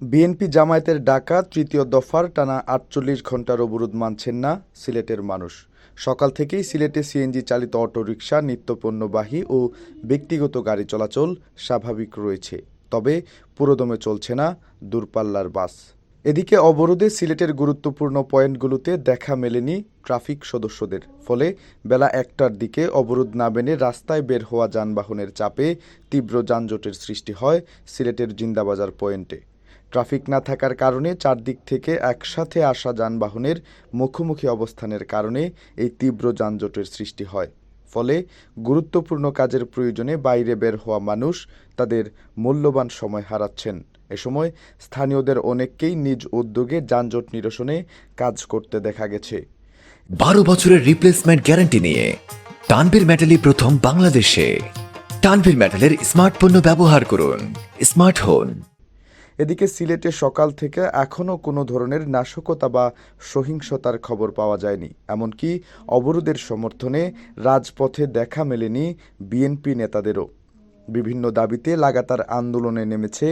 BNP জামায়াতের ডাকা তৃতীয় দফার টানা ৪৮ ঘণ্টার অবরোধ মানছেন না সিলেটের মানুষ। সকাল থেকেই সিলেটে সিএনজি চালিত অটোরিকশা, নিত্যপণ্যবাহী ও ব্যক্তিগত গাড়ি চলাচল স্বাভাবিক রয়েছে, তবে পুরোদমে চলছে না দূরপাল্লার বাস। এদিকে অবরোধে সিলেটের গুরুত্বপূর্ণ পয়েন্টগুলোতে দেখা মেলেনি ট্রাফিক সদস্যদের, ফলে বেলা ১টার দিকে অবরোধ না মেনে রাস্তায় বের হওয়া যানবাহনের চাপে তীব্র যানজটের সৃষ্টি হয় সিলেটের জিন্দাবাজার পয়েন্টে। ট্রাফিক না থাকার কারণে চারদিক থেকে একসাথে আসা যানবাহনের মুখোমুখি অবস্থানের কারণে এই তীব্র যানজটের সৃষ্টি হয়। ফলে গুরুত্বপূর্ণ কাজের প্রয়োজনে বাইরে বের হওয়া মানুষ তাদের মূল্যবান সময় হারাচ্ছেন। এ সময় স্থানীয়দের অনেককেই নিজ উদ্যোগে যানজট নিরসনে কাজ করতে দেখা গেছে। 12 বছরের রিপ্লেসমেন্ট গ্যারান্টি নিয়ে তানভীর মেটালি প্রথম বাংলাদেশে। তানভীর মেটালের স্মার্ট পণ্য ব্যবহার করুন, স্মার্ট হন। এদিকে সিলেটে সকাল থেকে এখনও কোনো ধরনের নাশকতা বা সহিংসতার খবর পাওয়া যায়নি। এমনকি অবরোধের সমর্থনে রাজপথে দেখা মেলেনি বিএনপি নেতাদেরও। বিভিন্ন দাবিতে লাগাতার আন্দোলনে নেমেছে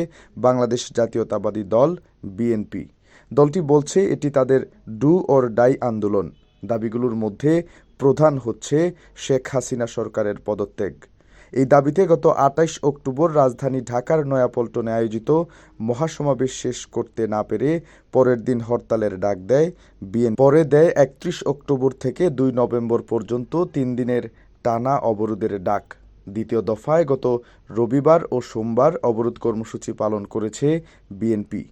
বাংলাদেশ জাতীয়তাবাদী দল বিএনপি। দলটি বলছে এটি তাদের ডু অর ডাই আন্দোলন। দাবিগুলোর মধ্যে প্রধান হচ্ছে শেখ হাসিনা সরকারের পদত্যাগ। এই দাবিতে গত ২৮ অক্টোবর রাজধানী ঢাকার নয়াপল্টনে আয়োজিত মহাসমাবেশ শেষ করতে না পেরে পরের দিন হরতালের ডাক দেয় বিএনপি। পরে দেয় ৩১ অক্টোবর থেকে ২ নভেম্বর পর্যন্ত ৩ দিনের টানা অবরোধের ডাক। দ্বিতীয় দফায় গত রবিবার ও সোমবার অবরোধ কর্মসূচি পালন করেছে বিএনপি।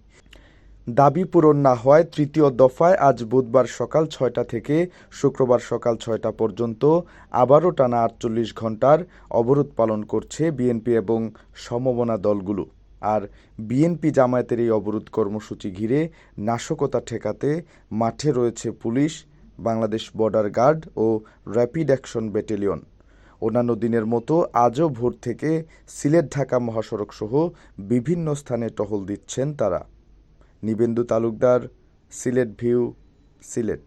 দাবি পূরণ না হওয়ায় তৃতীয় দফায় আজ বুধবার সকাল ৬টা থেকে শুক্রবার সকাল ৬টা পর্যন্ত আবারও টানা ৪৮ ঘণ্টার অবরোধ পালন করছে বিএনপি এবং সমমনা দলগুলো। আর বিএনপি জামায়াতের এই অবরোধ কর্মসূচি ঘিরে নাশকতা ঠেকাতে মাঠে রয়েছে পুলিশ, বাংলাদেশ বর্ডার গার্ড ও র্যাপিড অ্যাকশন ব্যাটালিয়ন। অন্যান্য দিনের মতো আজও ভোর থেকে সিলেট ঢাকা মহাসড়ক সহ বিভিন্ন স্থানে টহল দিচ্ছেন তারা। নিবেন্দু তালুকদার, সিলেট ভিউ, সিলেট।